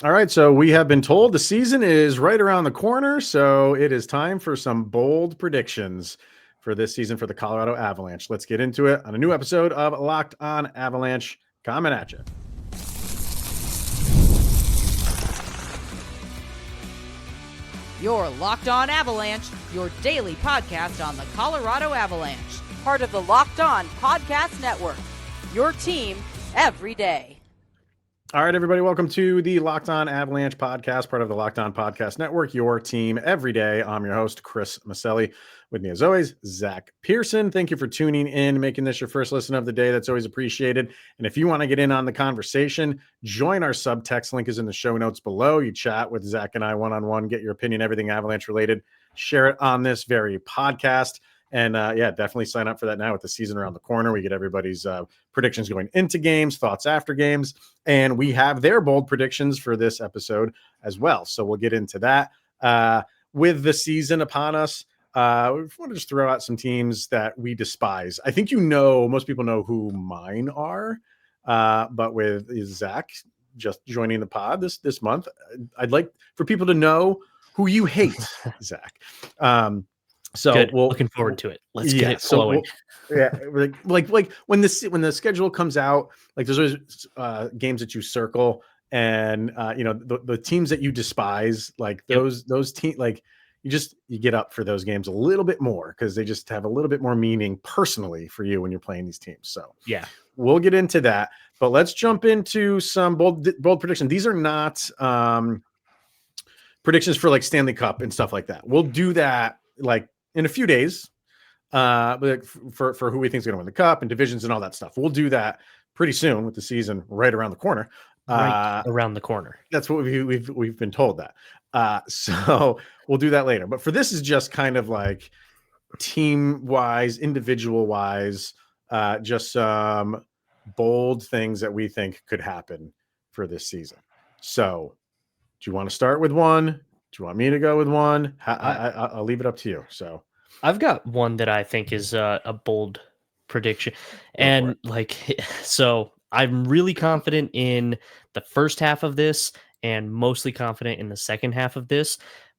All right, so we have been told the season is right around the corner, so it is time for some bold predictions for this season for the Colorado Avalanche. Let's get into it on a new episode of Locked On Avalanche. Coming at you. You're Locked On Avalanche, your daily podcast on the Colorado Avalanche. Part of the Locked On Podcast Network. Your team every day. All right, everybody, welcome to the Locked On Avalanche podcast, part of the Locked On Podcast Network, your team every day. I'm your host, Chris Maselli. With me, as always, Zach Pearson. Thank you for tuning in, making this your first listen of the day. That's always appreciated. And if you want to get in on the conversation, join our Subtext. Link is in the show notes below. You chat with Zach and I one-on-one, get your opinion, everything Avalanche related. Share it on this very podcast. And definitely sign up for that now with the season around the corner. We get everybody's predictions going into games, thoughts after games, and we have their bold predictions for this episode as well. So we'll get into that. With the season upon us, we want to just throw out some teams that we despise. I think most people know who mine are, but with Zach just joining the pod this month, I'd like for people to know who you hate, Zach. So good. Looking forward to it. Let's get it flowing. Like when the schedule comes out, like there's always games that you circle, and the teams that you despise, like those teams, like you get up for those games a little bit more because they just have a little bit more meaning personally for you when you're playing these teams. So yeah, we'll get into that, but let's jump into some bold predictions. These are not predictions for like Stanley Cup and stuff like that. We'll do that like in a few days, but for who we think is going to win the cup and divisions and all that stuff. We'll do that pretty soon with the season right around the corner. Around the corner. That's what we've been told that. So we'll do that later. But for this is just kind of like team wise, individual wise, just some bold things that we think could happen for this season. So do you want to start with one? Do you want me to go with one? I'll leave it up to you. So I've got one that I think is a bold prediction. And so I'm really confident in the first half of this and mostly confident in the second half of this.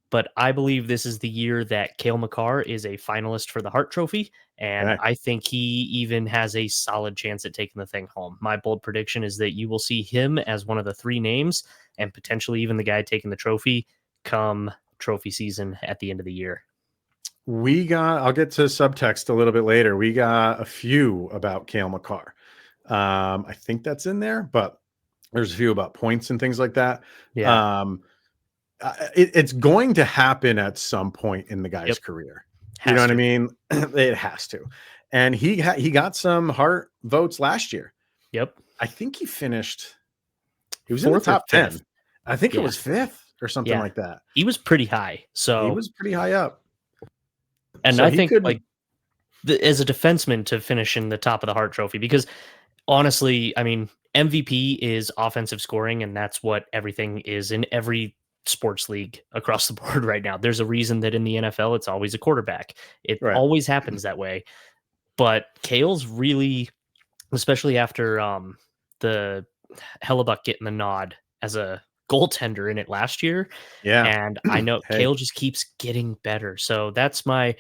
But I believe this is the year that Cale Makar is a finalist for the Hart Trophy. And I think he even has a solid chance at taking the thing home. My bold prediction is that you will see him as one of the three names and potentially even the guy taking the trophy come trophy season at the end of the year. I'll get to Subtext a little bit later. We got a few about Cale Makar. I think that's in there, but there's a few about points and things like that. Yeah. It's going to happen at some point in the guy's career. You know what I mean? It has to. And he got some Hart votes last year. Yep. I think he was in the top 10. I think it was 5th or something like that. He was pretty high. So he was pretty high up. And so I think as a defenseman to finish in the top of the Hart Trophy, because honestly, I mean, MVP is offensive scoring, and that's what everything is in every sports league across the board right now. There's a reason that in the NFL, it's always a quarterback. It always happens that way. But Cale's really, especially after the Hellebuck getting the nod as a goaltender in it last year. Yeah. And I know Cale just keeps getting better. So that's my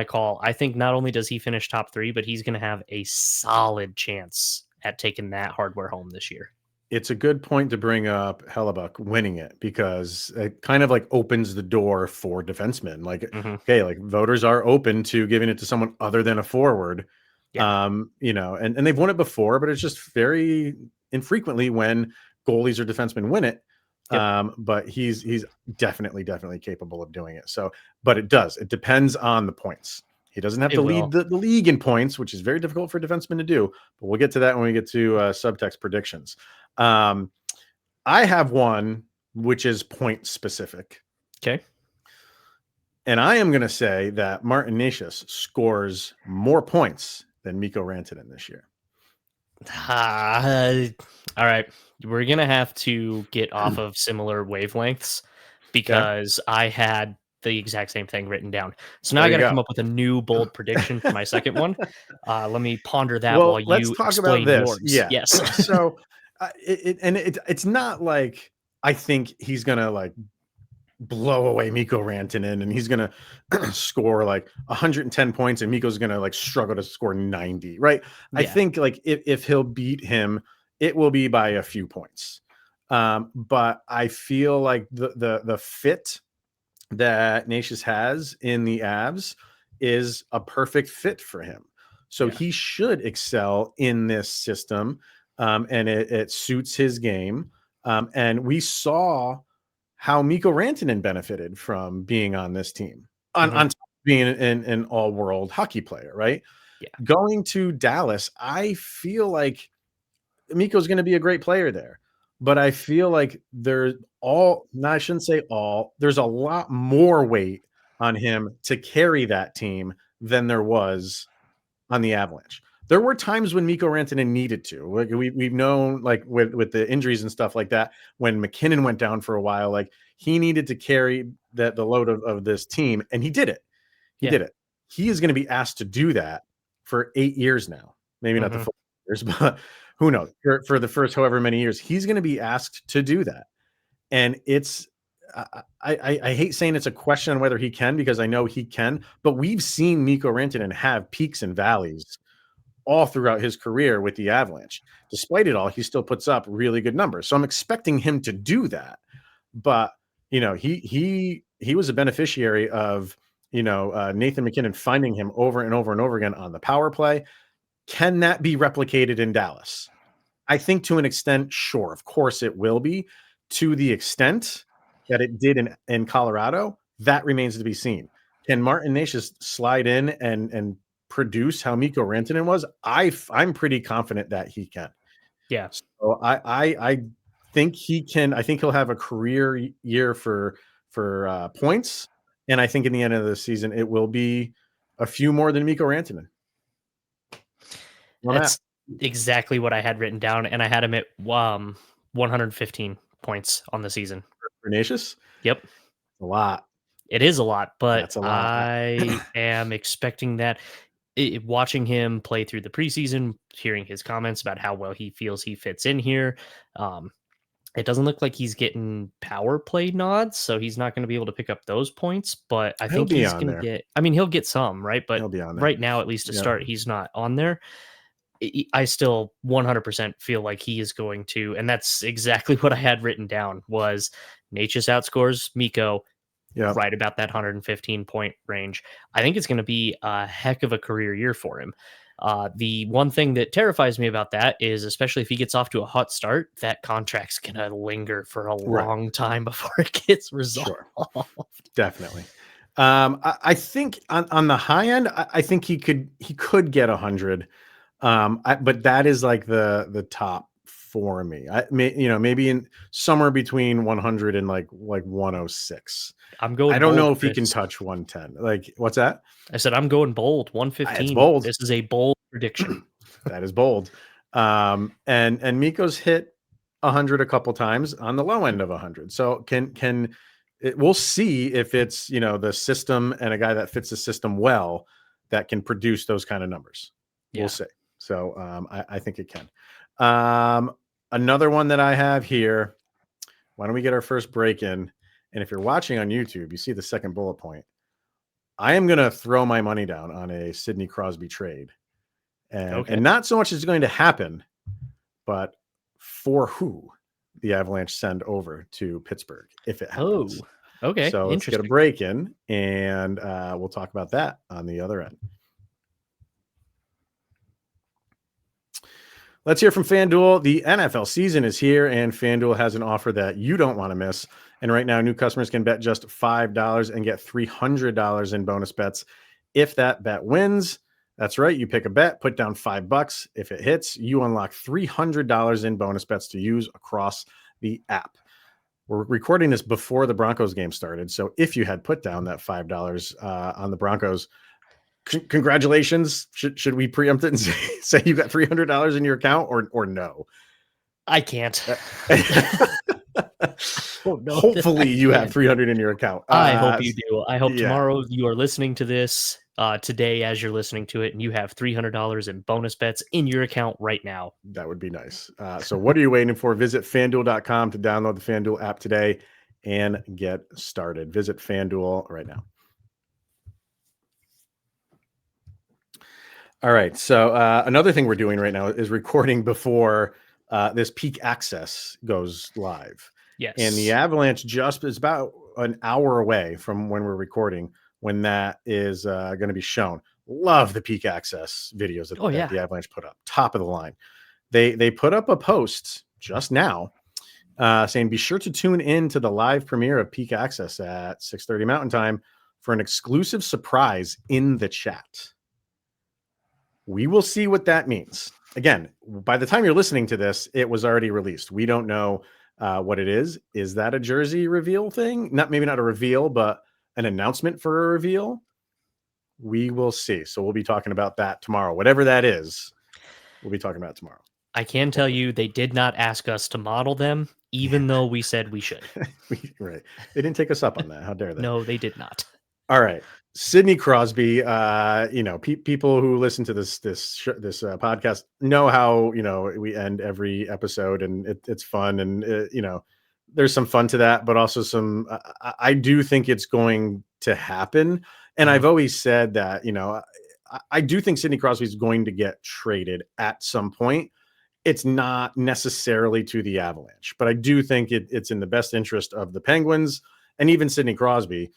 call. I think not only does he finish top 3, but he's going to have a solid chance at taking that hardware home this year. It's a good point to bring up Hellebuck winning it because it kind of like opens the door for defensemen. Like, okay, like voters are open to giving it to someone other than a forward. Yeah. And they've won it before, but it's just very infrequently when goalies or defensemen win it. Yep. But he's definitely capable of doing it. So, but it depends on the points. He doesn't have to lead the league in points, which is very difficult for defensemen to do, but we'll get to that when we get to Subtext predictions. I have one, which is point specific. Okay. And I am going to say that Martin Necas scores more points than Mikko Rantanen this year. All right. We're going to have to get off of similar wavelengths because I had the exact same thing written down. So now I got to come up with a new bold prediction for my second one. Let me ponder that while you let's talk explain about this. yours. Yeah. Yes. So it's not like I think he's going to like blow away Mikko Rantanen, and he's going to score like 110 points, and Mikko's going to like struggle to score 90, right? Yeah. I think like if he'll beat him, it will be by a few points. But I feel like the fit that Necas has in the Avs is a perfect fit for him. So he should excel in this system, and it suits his game. And we saw how Mikko Rantanen benefited from being on this team, on top of being an all-world hockey player, right? Yeah. Going to Dallas, I feel like Mikko's going to be a great player there. But I feel like there's I shouldn't say all, there's a lot more weight on him to carry that team than there was on the Avalanche. There were times when Mikko Rantanen needed to. We've known, like with the injuries and stuff like that, when McKinnon went down for a while, like he needed to carry the load of this team, and he did it. He did it. He is going to be asked to do that for 8 years now. Maybe not the full years, but who knows? For the first however many years, he's going to be asked to do that. And it's, I hate saying it's a question on whether he can, because I know he can, but we've seen Mikko Rantanen have peaks and valleys all throughout his career with the Avalanche. Despite it all, he still puts up really good numbers. So I'm expecting him to do that. But, he was a beneficiary of, Nathan McKinnon finding him over and over and over again on the power play. Can that be replicated in Dallas? I think to an extent, sure. Of course it will be. To the extent that it did in Colorado, that remains to be seen. Can Martin Necas slide in and produce how Mikko Rantanen was? I'm pretty confident that he can. Yeah. So I think he can. I think he'll have a career year for points, and I think in the end of the season it will be a few more than Mikko Rantanen. That's exactly what I had written down, and I had him at 115 points on the season. For Necas? Yep. A lot. It is a lot, but that's a lot. I am expecting that. Watching him play through the preseason, hearing his comments about how well he feels he fits in here, it doesn't look like he's getting power play nods, so he's not going to be able to pick up those points, but I think he's going to get, he'll get some, right? But right now, at least to start, he's not on there. I still 100% feel like he is going to, and that's exactly what I had written down, was Necas outscores Mikko right about that 115 point range. I think it's going to be a heck of a career year for him. The one thing that terrifies me about that is, especially if he gets off to a hot start, that contract's going to linger for a long time before it gets resolved. Sure. Definitely. I think on the high end, I think he could get 100. But that is like the top for me. Maybe in somewhere between 100 and like 106. I'm going. I don't know if he can touch 110. Like, what's that? I said I'm going bold. 115. It's bold. This is a bold prediction. That is bold. And Mikko's hit 100 a couple times on the low end of 100. So we'll see if it's the system and a guy that fits the system well that can produce those kind of numbers. We'll see. So I think it can. Another one that I have here. Why don't we get our first break in? And if you're watching on YouTube, you see the second bullet point. I am going to throw my money down on a Sidney Crosby trade. And not so much is going to happen, but for who the Avalanche send over to Pittsburgh if it happens. Oh, okay. So let's get a break in, and we'll talk about that on the other end. Let's hear from FanDuel. The NFL season is here, and FanDuel has an offer that you don't want to miss. And right now, new customers can bet just $5 and get $300 in bonus bets if that bet wins. That's right. You pick a bet, put down $5. If it hits, you unlock $300 in bonus bets to use across the app. We're recording this before the Broncos game started. So if you had put down that $5 on the Broncos, congratulations. Should we preempt it and say you got $300 in your account or no? I can't. Hopefully you have 300 in your account. I hope you do. I hope tomorrow you are listening to this today as you're listening to it, and you have $300 in bonus bets in your account right now. That would be nice. So what are you waiting for? Visit FanDuel.com to download the FanDuel app today and get started. Visit FanDuel right now. All right. So another thing we're doing right now is recording before this peak access goes live. Yes. And the Avalanche is about an hour away from when we're recording when that is going to be shown. Love the peak access videos that the Avalanche put up. Top of the line. They put up a post just now saying, be sure to tune in to the live premiere of peak access at 6:30 Mountain Time for an exclusive surprise in the chat. We will see what that means. Again, by the time you're listening to this, it was already released. We don't know what it is. Is that a jersey reveal thing? Maybe not a reveal, but an announcement for a reveal. We will see. So we'll be talking about that tomorrow. Whatever that is, we'll be talking about it tomorrow. I can tell you they did not ask us to model them, even though we said we should. Right. They didn't take us up on that. How dare they? No, they did not. All right. Sidney Crosby, people who listen to this podcast know how, we end every episode, and it's fun. And, there's some fun to that, but also I do think it's going to happen. And I've always said that, I do think Sidney Crosby is going to get traded at some point. It's not necessarily to the Avalanche, but I do think it's in the best interest of the Penguins and even Sidney Crosby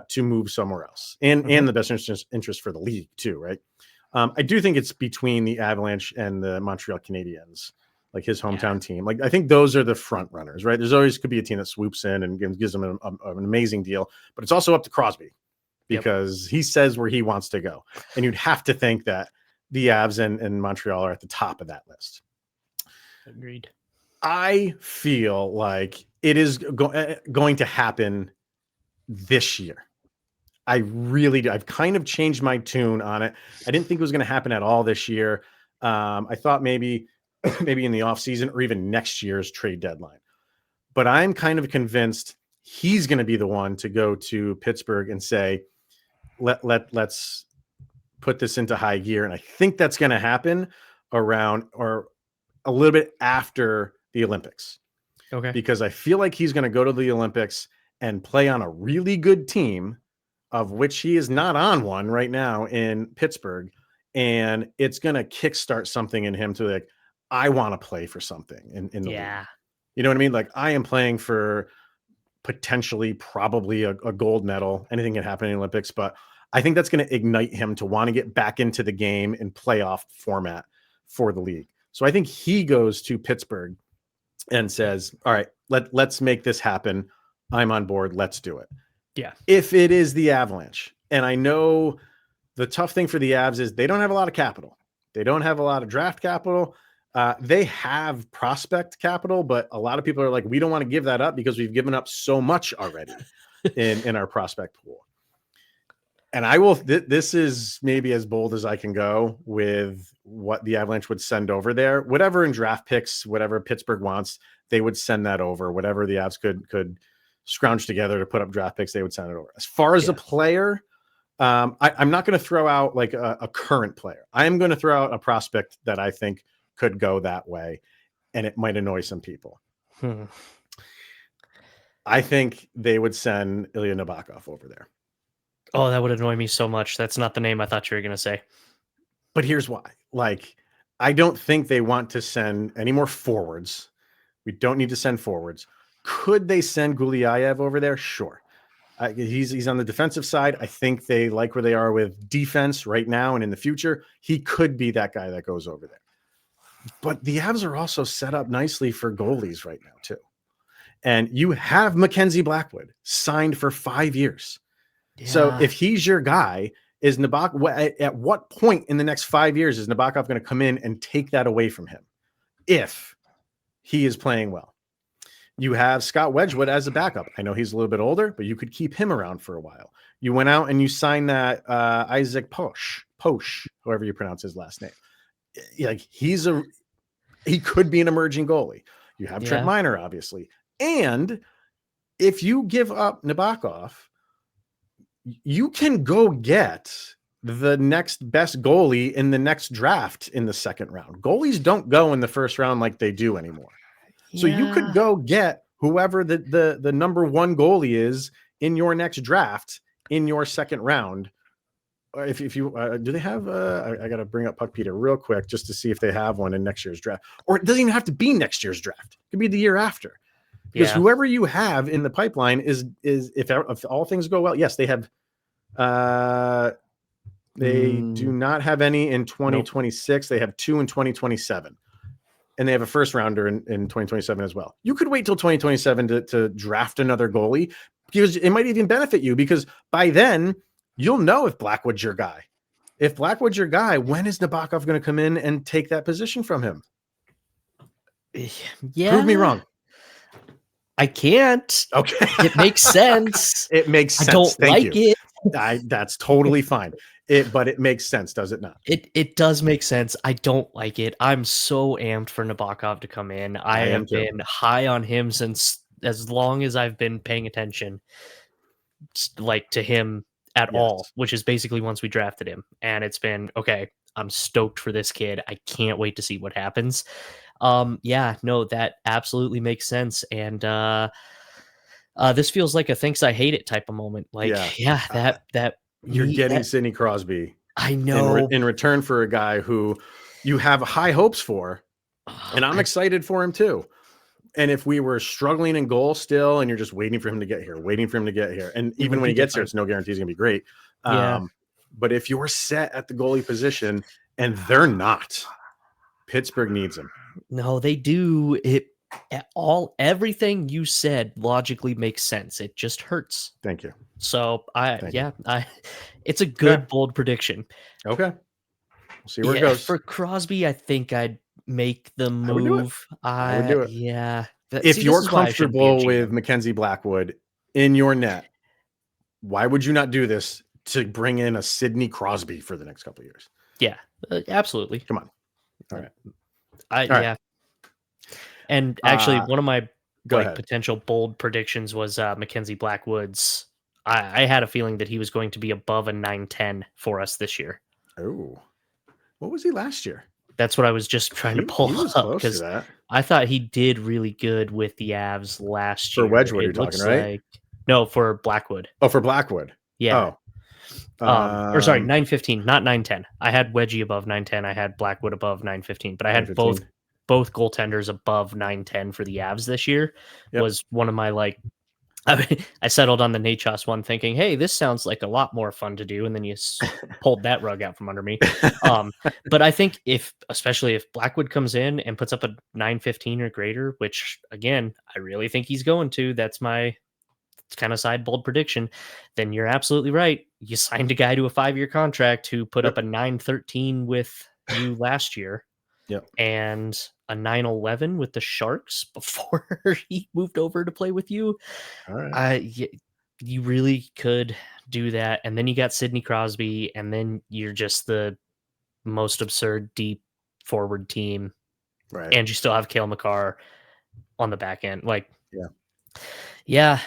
to move somewhere else, and the best interest for the league too, right? I do think it's between the Avalanche and the Montreal Canadiens, like his hometown team. Like, I think those are the front runners, right? There's always could be a team that swoops in and gives them an amazing deal, but it's also up to Crosby because he says where he wants to go, and you'd have to think that the Avs and Montreal are at the top of that list. Agreed. I feel like it is going to happen this year. I really do. I've kind of changed my tune on it. I didn't think it was going to happen at all this year. I thought maybe in the offseason or even next year's trade deadline. But I'm kind of convinced he's going to be the one to go to Pittsburgh and say, let's put this into high gear. And I think that's going to happen around or a little bit after the Olympics. Okay. Because I feel like he's going to go to the Olympics and play on a really good team, of which he is not on one right now in Pittsburgh. And it's going to kickstart something in him to like, I want to play for something in the league. You know what I mean? Like, I am playing for potentially probably a gold medal. Anything can happen in the Olympics, but I think that's going to ignite him to want to get back into the game in playoff format for the league. So I think he goes to Pittsburgh and says, all right, let's make this happen. I'm on board. Let's do it. Yeah. If it is the Avalanche, and I know the tough thing for the Avs is they don't have a lot of capital. They don't have a lot of draft capital. They have prospect capital, but a lot of people are like, we don't want to give that up because we've given up so much already in our prospect pool. And I will, this is maybe as bold as I can go with what the Avalanche would send over there. Whatever in draft picks, whatever Pittsburgh wants, they would send that over. Whatever the Avs could scrounge together to put up draft picks, they would send it over. As far as a player, I'm not going to throw out like a current player. I am going to throw out a prospect that I think could go that way, and it might annoy some people. I think they would send Ilya Nabokov over there. Oh, that would annoy me so much. That's not the name I thought you were going to say. But here's why. Like, I don't think they want to send any more forwards. We don't need to send forwards. Could they send Gulyayev over there? Sure. He's on the defensive side. I think they like where they are with defense right now and in the future. He could be that guy that goes over there. But the Avs are also set up nicely for goalies right now, too. And you have Mackenzie Blackwood signed for 5 years. Yeah. So if he's your guy, is Nabokov, at what point in the next 5 years is Nabokov going to come in and take that away from him if he is playing well? You have Scott Wedgwood as a backup. I know he's a little bit older, but you could keep him around for a while. You went out and you signed that Isaac Posh, however you pronounce his last name. Like, he could be an emerging goalie. You have Trent Miner, obviously. And if you give up Nabokov, you can go get the next best goalie in the next draft in the second round. Goalies don't go in the first round like they do anymore. Yeah. So you could go get whoever the number one goalie is in your next draft in your second round. If you do they have I got to bring up Puck Peter real quick just to see if they have one in next year's draft, or it doesn't even have to be next year's draft. It could be the year after, because whoever you have in the pipeline is if all things go well. Yes, they have. They do not have any in 2026. Nope. They have 2 in 2027, and they have a first rounder in 2027 as well. You could wait till 2027 to draft another goalie, because it might even benefit you, because by then you'll know if Blackwood's your guy. If Blackwood's your guy, when is Nabokov going to come in and take that position from him? Yeah. Prove me wrong. I can't. Okay. It makes sense. It makes sense. I don't Thank you. it. That's totally fine. But it makes sense, does it not? It does make sense. I don't like it. I'm so amped for Nabokov to come in. I have been high on him since as long as I've been paying attention, like, to him at all, which is basically once we drafted him. And it's been, okay, I'm stoked for this kid. I can't wait to see what happens. That absolutely makes sense. And this feels like a thinks I hate it type of moment. Like, that you're getting Sidney Crosby. I know, in return for a guy who you have high hopes for, and I'm excited for him too. And if we were struggling in goal still, and you're just waiting for him to get here, and even when he gets here, it's no guarantee he's gonna be great. But if you're set at the goalie position and they're not, Pittsburgh needs him. No, they do. Everything you said logically makes sense. It just hurts. Thank you. So it's a good bold prediction. Okay. We'll see where it goes. For Crosby, I think I'd make the move. I would do it. Yeah. If you're comfortable with Mackenzie Blackwood in your net, why would you not do this to bring in a Sidney Crosby for the next couple of years? Yeah, absolutely. Come on. All right. Yeah. And actually, one of my potential bold predictions was Mackenzie Blackwood's. I had a feeling that he was going to be above a 910 for us this year. Oh, what was he last year? That's what I was just trying to pull up, because I thought he did really good with the Avs last year. For Wedgwood, you're talking, right? No, for Blackwood. Oh, for Blackwood. Yeah. Or sorry, 915, not 910. I had Wedgie above 910. I had Blackwood above 915, but I had both goaltenders above 910 for the Avs this year. Was one of my, like, I settled on the Necas one thinking, hey, this sounds like a lot more fun to do. And then you pulled that rug out from under me. But I think especially if Blackwood comes in and puts up a 915 or greater, which again, I really think he's going to, that's my kind of side bold prediction, then you're absolutely right. You signed a guy to a 5-year contract who put up a 913 with you last year. And a 911 with the Sharks before he moved over to play with you. All right. You really could do that. And then you got Sidney Crosby, and then you're just the most absurd deep forward team. Right. And you still have Cale Makar on the back end. Like, yeah.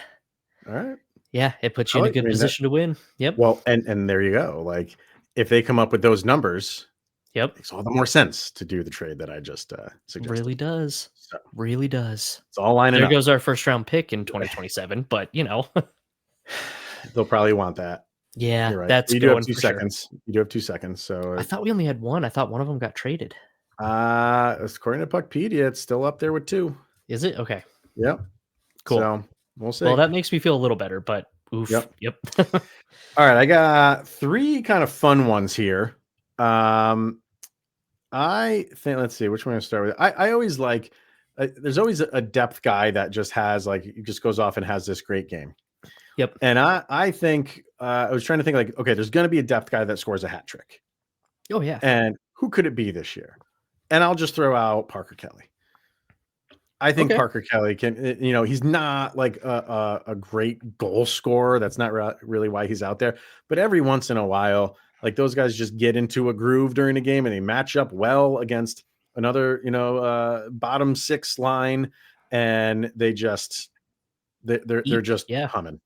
All right. Yeah. It puts you in a good position to win. Yep. Well, and there you go. Like, if they come up with those numbers, it makes all the more sense to do the trade that I just suggested. Really does. So, really does. It's all lining up. There goes our first round pick in 2027, but they'll probably want that. Yeah, right. That's you do have 2 seconds. Sure. You do have 2 seconds. So I thought we only had one. I thought one of them got traded. According to Puckpedia, it's still up there with 2. Is it? Okay. Yep. Cool. So we'll see. Well, that makes me feel a little better, but oof. Yep. All right, I got 3 kind of fun ones here. I think, let's see, which one I'm going to start with. I always like, there's always a depth guy that just has, like, he just goes off and has this great game. Yep. And I think, I was trying to think, like, okay, there's going to be a depth guy that scores a hat trick. Oh, yeah. And who could it be this year? And I'll just throw out Parker Kelly. I think Parker Kelly can, he's not like a great goal scorer. That's not really why he's out there. But every once in a while, like, those guys just get into a groove during a game and they match up well against another, bottom 6 line, and they're just humming.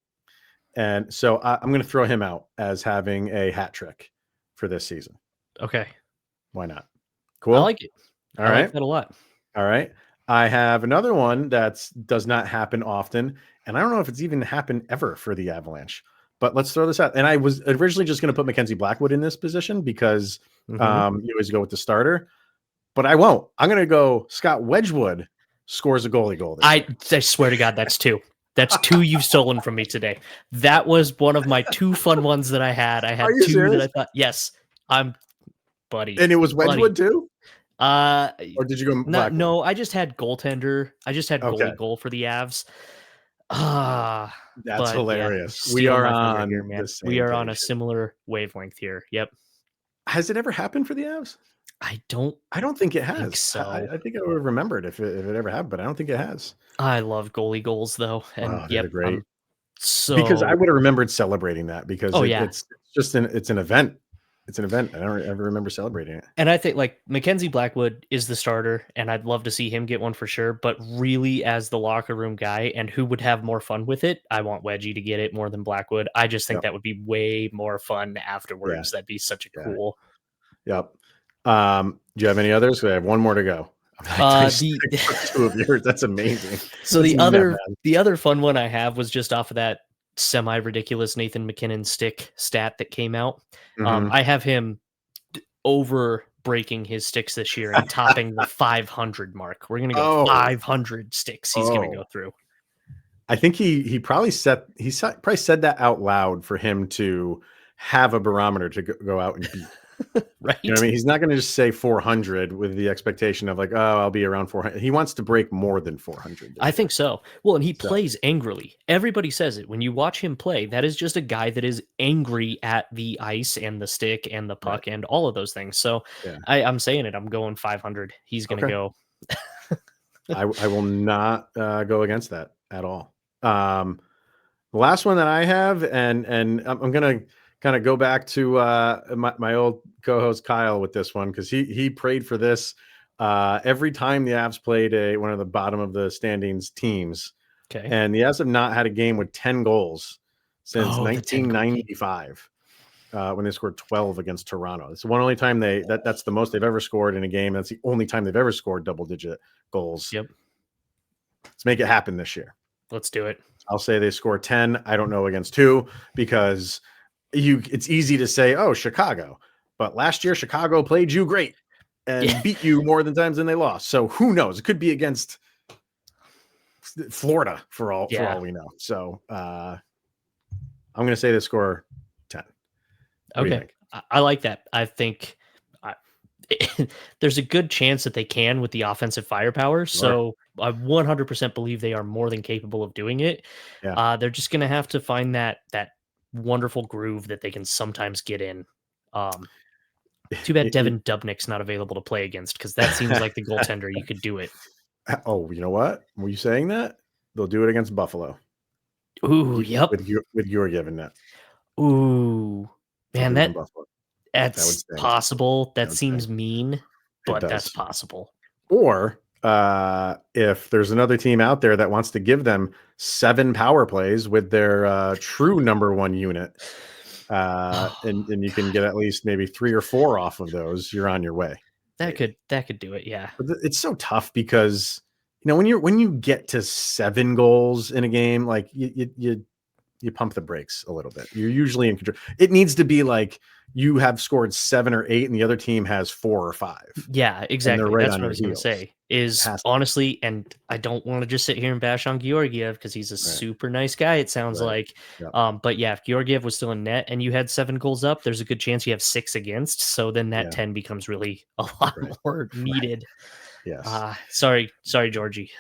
And so I'm going to throw him out as having a hat trick for this season. Okay. Why not? Cool. I like it. All I right. like that a lot. All right. I have another one that does not happen often, and I don't know if it's even happened ever for the Avalanche. But let's throw this out. And I was originally just going to put Mackenzie Blackwood in this position because you always go with the starter. But I won't. I'm going to go Scott Wedgwood scores a goalie goal. I swear to God, that's two. That's two you've stolen from me today. That was one of my two fun ones that I had. I had two serious? That I thought, yes, I'm buddy. And it was Wedgwood too? Or did you go Blackwood? No, I just had goaltender. I just had goalie goal for the Avs. That's hilarious. Yeah, we are on here, man. We are on a similar wavelength here. Yep. Has it ever happened for the Avs? I don't think it has. Think so. I think I would have remembered if it ever happened, but I don't think it has. I love goalie goals though, and they're great. So because I would have remembered celebrating that because it's just an event. It's an event. I don't ever remember celebrating it. And I think like Mackenzie Blackwood is the starter, and I'd love to see him get one for sure. But really, as the locker room guy and who would have more fun with it, I want Wedgie to get it more than Blackwood. I just think that would be way more fun afterwards. That'd be such a cool. Yep. Do you have any others? I have one more to go. Two of yours. That's amazing. So the other fun one I have was just off of that semi-ridiculous Nathan McKinnon stick stat that came out. I have him over breaking his sticks this year and topping the 500 mark. We're gonna go 500 sticks. He's gonna go through. I think he probably said that out loud for him to have a barometer to go out and beat. Right. You know what I mean? He's not going to just say 400 with the expectation of like, oh, I'll be around 400. He wants to break more than 400. I think so. Well, and he plays angrily. Everybody says it. When you watch him play, that is just a guy that is angry at the ice and the stick and the puck and all of those things. So I'm saying it. I'm going 500. He's going to go. I will not go against that at all. The last one that I have, and I'm going to kind of go back to my old co-host Cale with this one because he prayed for this every time the Avs played one of the bottom of the standings teams. Okay, and the Avs have not had a game with 10 goals since 1995 when they scored 12 against Toronto. It's the only time that's the most they've ever scored in a game. That's the only time they've ever scored double-digit goals. Yep. Let's make it happen this year. Let's do it. I'll say they score 10. I don't know against 2 because it's easy to say, oh, Chicago, but last year Chicago played you great and beat you more than times than they lost. So who knows? It could be against Florida for all we know. So I'm going to say they score 10. Okay, I like that. I think there's a good chance that they can with the offensive firepower. So I 100% believe they are more than capable of doing it. They're just going to have to find that wonderful groove that they can sometimes get in. Too bad Devin Dubnik's not available to play against because that seems like the goaltender you could do it. Oh, you know what? Were you saying that? They'll do it against Buffalo. Ooh, yep. With your given net. Ooh, man, that's possible. That seems mean, but that's possible. Or if there's another team out there that wants to give them 7 power plays with their true number 1 unit, and you can get at least maybe 3 or 4 off of those, you're on your way. That could do it. Yeah. But it's so tough because, you know, when you get to 7 goals in a game, like you pump the brakes a little bit. You're usually in control. It needs to be like you have scored 7 or 8 and the other team has 4 or 5. Yeah, exactly. That's what I was going to say is honestly, and I don't want to just sit here and bash on Georgiev because he's a super nice guy. It sounds like, but yeah, if Georgiev was still in net and you had 7 goals up, there's a good chance you have 6 against. So then that 10 becomes really a lot more needed. Yes. Sorry, Georgie.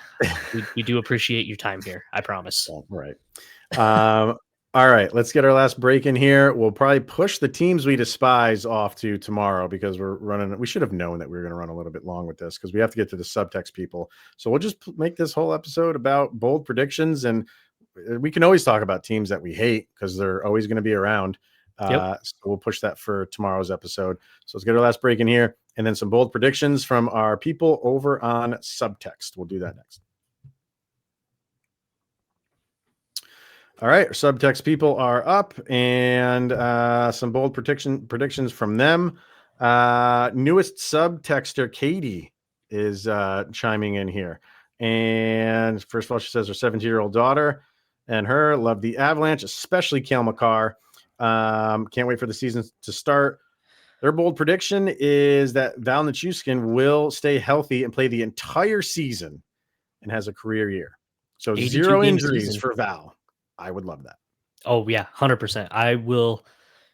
we do appreciate your time here. I promise. Right. All right, let's get our last break in here. We'll probably push the teams we despise off to tomorrow because we should have known that we were going to run a little bit long with this because we have to get to the subtext people. So we'll just make this whole episode about bold predictions, and we can always talk about teams that we hate because they're always going to be around. So we'll push that for tomorrow's episode. So let's get our last break in here and then some bold predictions from our people over on Subtext. We'll do that next. All right, our Subtext people are up, and some bold predictions from them. Newest Subtexter, Katie, is chiming in here. And first of all, she says her 17-year-old daughter and her love the Avalanche, especially Cale Makar. Can't wait for the season to start. Their bold prediction is that Val Nichushkin will stay healthy and play the entire season and has a career year. So 0 injuries for Val. I would love that. Oh yeah, 100%. I will.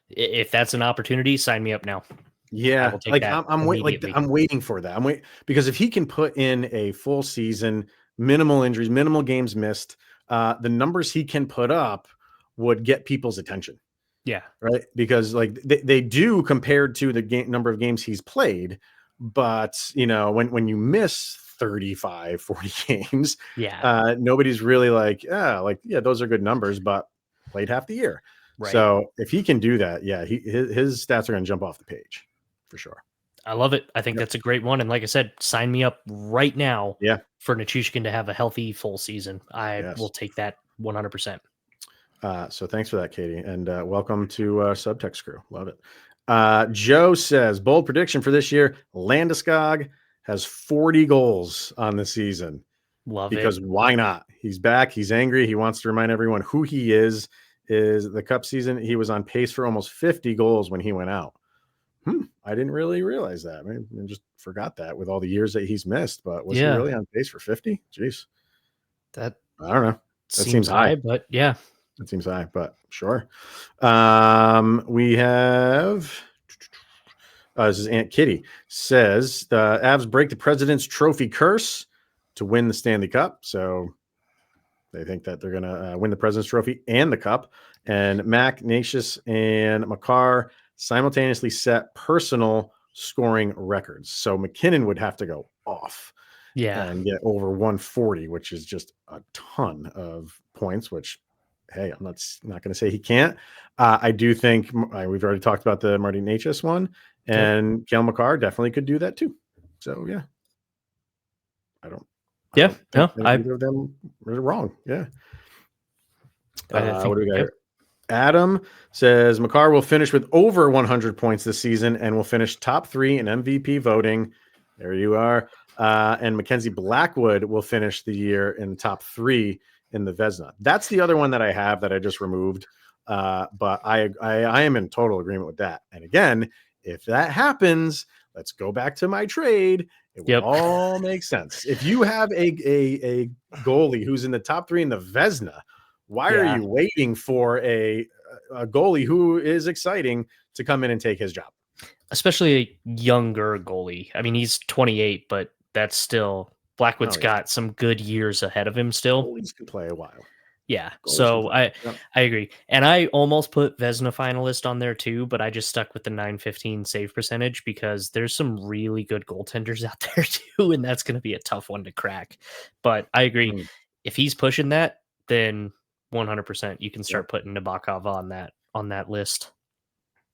If that's an opportunity, sign me up now. Yeah, like I'm waiting for that. Because if he can put in a full season, minimal injuries, minimal games missed, the numbers he can put up would get people's attention. Yeah. Right. Because like they do compared to the number of games he's played. But, when you miss 35, 40 games, nobody's really like, those are good numbers, but played half the year. Right. So if he can do that, his stats are going to jump off the page for sure. I love it. I think that's a great one. And like I said, sign me up right now for Nichushkin to have a healthy full season. I will take that 100%. So thanks for that, Katie, and welcome to Subtext crew. Love it. Joe says, bold prediction for this year, Landeskog has 40 goals on the season. Love it. Because why not? He's back. He's angry. He wants to remind everyone who he is the Cup season. He was on pace for almost 50 goals when he went out. I didn't really realize that. I just forgot that with all the years that he's missed. But was he really on pace for 50? Jeez. I don't know. That seems high, but yeah. It seems high, but sure. We have this is Aunt Kitty says the Avs break the President's Trophy curse to win the Stanley Cup. So they think that they're going to win the President's Trophy and the Cup. And Mac, Necas, and Makar simultaneously set personal scoring records. So McKinnon would have to go off. Yeah. And get over 140, which is just a ton of points, which, hey, I'm not going to say he can't. I do think we've already talked about the Martin Necas one, and Cale Makar definitely could do that too. So yeah, either of them are wrong. Yeah. What do we got here? Adam says Makar will finish with over 100 points this season and will finish top 3 in MVP voting. There you are. And Mackenzie Blackwood will finish the year in the top 3 in the Vezina. That's the other one that I have that I just removed. But I am in total agreement with that. And again, if that happens, let's go back to my trade. It will all make sense. If you have a goalie who's in the top 3 in the Vezina, why are you waiting for a goalie who is exciting to come in and take his job? Especially a younger goalie. I mean, he's 28, but that's still Blackwood's got some good years ahead of him still. Goalies can play a while. Yeah. So I agree. And I almost put Vezina finalist on there too, but I just stuck with the 915 save percentage because there's some really good goaltenders out there too. And that's going to be a tough one to crack. But I agree. If he's pushing that, then 100% you can start putting Nabokov on that list.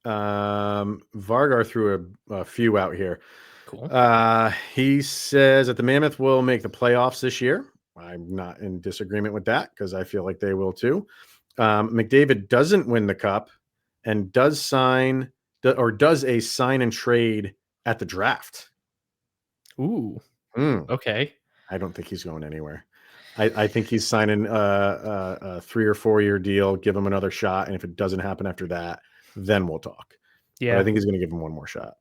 Vargar threw a few out here. Cool. He says that the Mammoth will make the playoffs this year. I'm not in disagreement with that because I feel like they will too. McDavid doesn't win the Cup and does a sign and trade at the draft. Ooh. Okay. I don't think he's going anywhere. I think he's signing a 3 or 4 year deal, give him another shot. And if it doesn't happen after that, then we'll talk. Yeah. But I think he's going to give him one more shot.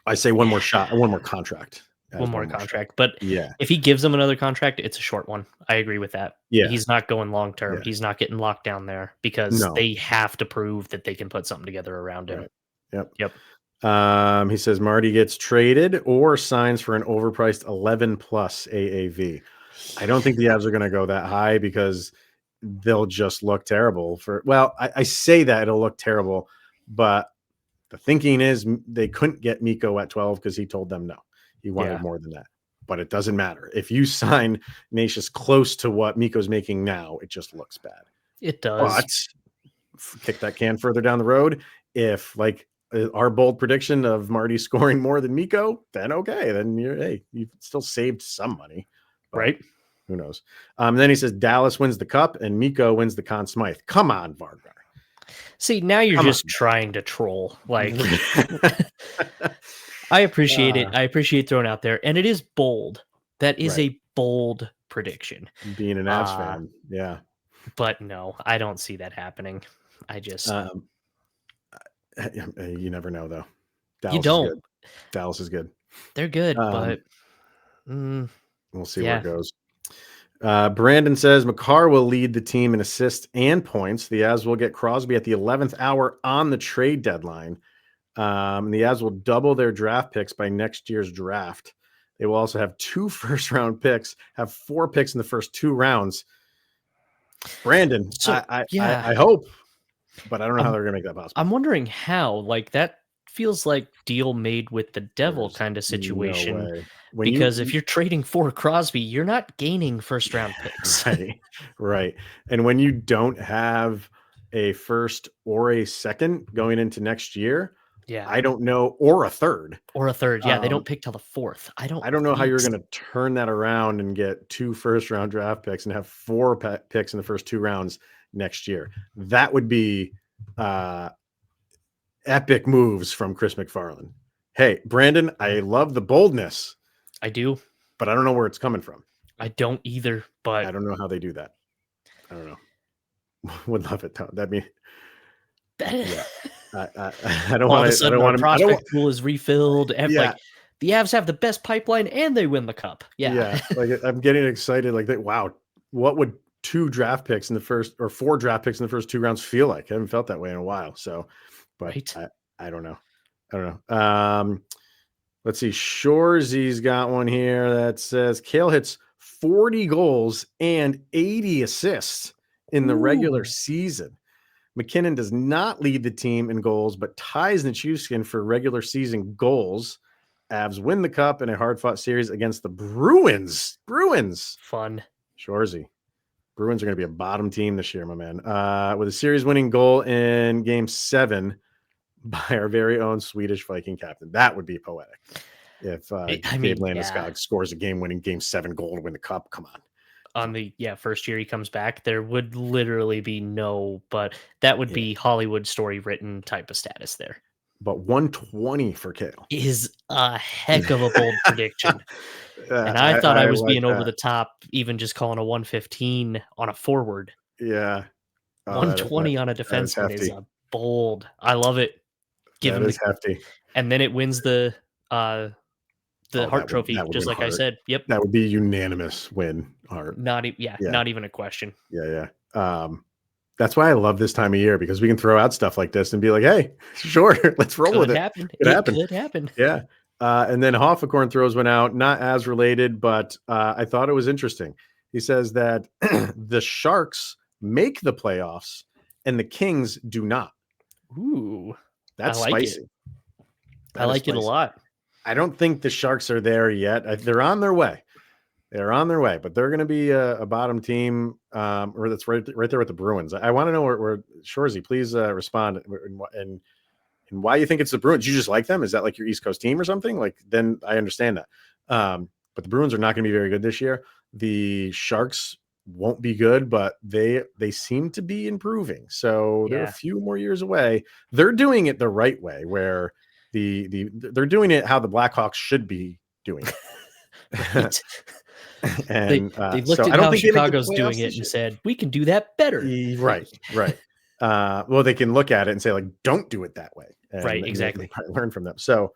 I say one more shot, one more contract. One more contract. But if he gives him another contract, it's a short one. I agree with that. Yeah. He's not going long term. He's not getting locked down there because they have to prove that they can put something together around him. Right. Yep. He says Marty gets traded or signs for an overpriced 11 plus AAV. I don't think the Avs are going to go that high because they'll just look terrible I say that it'll look terrible, but the thinking is they couldn't get Mikko at 12 because he told them no. He wanted more than that. But it doesn't matter. If you sign Necas close to what Mikko's making now, it just looks bad. It does. But kick that can further down the road. If our bold prediction of Marty scoring more than Mikko, then okay. Then you've still saved some money. Right. Who knows? Then he says Dallas wins the cup and Mikko wins the Conn Smythe. Come on, Vargar. See, now you're just trying to troll. Like, I appreciate it. I appreciate throwing out there, and it is bold. That is a bold prediction. Being an Avs fan, yeah. But no, I don't see that happening. I just you never know though. You don't. Dallas is good. They're good, but we'll see where it goes. Brandon says Makar will lead the team in assists and points. The Avs will get Crosby at the 11th hour on the trade deadline. The Avs will double their draft picks by next year's draft. They will also have 2 first-round picks, have 4 picks in the first 2 rounds. Brandon, I hope, but I don't know how they're going to make that possible. I'm wondering how. Like, that feels like deal made with the devil kind of situation. No way. Because if you're trading for Crosby, you're not gaining first-round picks. Right. And when you don't have a first or a second going into next year, I don't know, or a third. Yeah, they don't pick till the 4th. I don't know how you're going to turn that around and get 2 first-round draft picks and have 4 picks in the first 2 rounds next year. That would be epic moves from Chris McFarland. Hey, Brandon, I love the boldness. I do. But I don't know where it's coming from. I don't either, but I don't know how they do that. I don't know. Would love it though. That'd be I don't want to. I don't want to. Prospect pool is refilled. Like, the Avs have the best pipeline and they win the cup. Yeah. Like, I'm getting excited. Like that. Wow. What would 2 draft picks in the first or 4 draft picks in the first 2 rounds feel like? I haven't felt that way in a while. So, but I don't know. I don't know. Let's see. Shoresy's got one here that says Cale hits 40 goals and 80 assists in the regular season. McKinnon does not lead the team in goals, but ties Nichushkin for regular season goals. Avs win the cup in a hard-fought series against the Bruins. Fun. Shoresy. Bruins are going to be a bottom team this year, my man. With a series-winning goal in Game 7 by our very own Swedish Viking captain. That would be poetic. If Gabe Landeskog scores a game-winning Game 7 goal to win the cup, come on. On the first year he comes back, there would literally be but that would be Hollywood story written type of status there. But 120 for Cale is a heck of a bold prediction. And I thought I was being over the top, even just calling a 115 on a forward. Yeah. 120 on a defenseman is a bold. I love it. Give him hefty. And then it wins the Hart Trophy, just like Hart. I said. Yep. That would be a unanimous win, Hart. Not even a question. Yeah. That's why I love this time of year, because we can throw out stuff like this and be like, hey, sure, let's roll with it. It could happen. Yeah. And then Hoffakorn throws one out, not as related, but I thought it was interesting. He says that the Sharks make the playoffs and the Kings do not. Ooh. That's spicy. I like it a lot. I don't think the Sharks are there yet. They're on their way. But they're going to be a bottom team, or that's right there with the Bruins. I want to know where Shoresy, please respond and why you think it's the Bruins. You just like them? Is that like your East Coast team or something? Like, then I understand that. But the Bruins are not going to be very good this year. The Sharks won't be good, but they seem to be improving. So they're a few more years away. They're doing it the right way, where they're doing it how the Blackhawks should be doing it. And they looked at how Chicago's doing it and said, we can do that better. Right. Well, they can look at it and say, like, don't do it that way. Right, exactly. Learn from them. So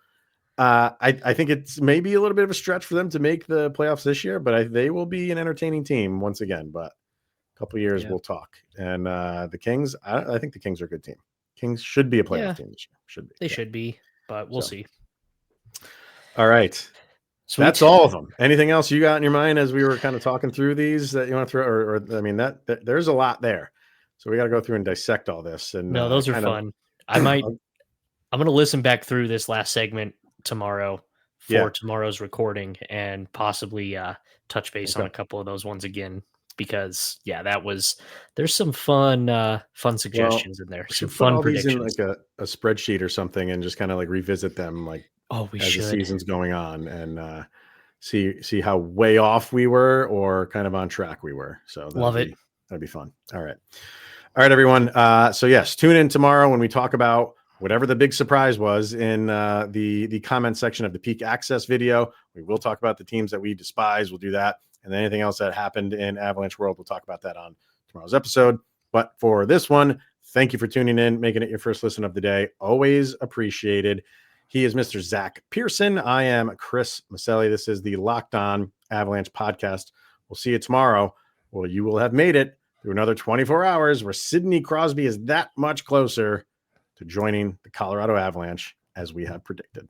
I think it's maybe a little bit of a stretch for them to make the playoffs this year, but they will be an entertaining team once again. But a couple of years we'll talk. And the Kings, I think the Kings are a good team. Kings should be a playoff team this year. Should be. They should be, but we'll see. All right. Sweet. That's all of them. Anything else you got in your mind as we were kind of talking through these that you want to throw, or I mean, that there's a lot there. So we got to go through and dissect all this. And no, those are fun. I'm going to listen back through this last segment tomorrow for tomorrow's recording and possibly touch base on a couple of those ones again, because there's some fun suggestions in there. Some fun predictions. In like a spreadsheet or something and just kind of like revisit them, like, we as should. the season's going on, and see how way off we were or kind of on track we were. So that'd be fun. All right, everyone. So yes, tune in tomorrow when we talk about whatever the big surprise was in the comment section of the Peak Access video. We will talk about the teams that we despise. We'll do that. And then anything else that happened in Avalanche world, we'll talk about that on tomorrow's episode. But for this one, thank you for tuning in, making it your first listen of the day. Always appreciated. He is Mr. Zach Pearson. I am Chris Maselli. This is the Locked On Avalanche podcast. We'll see you tomorrow. Well, you will have made it through another 24 hours where Sidney Crosby is that much closer to joining the Colorado Avalanche as we have predicted.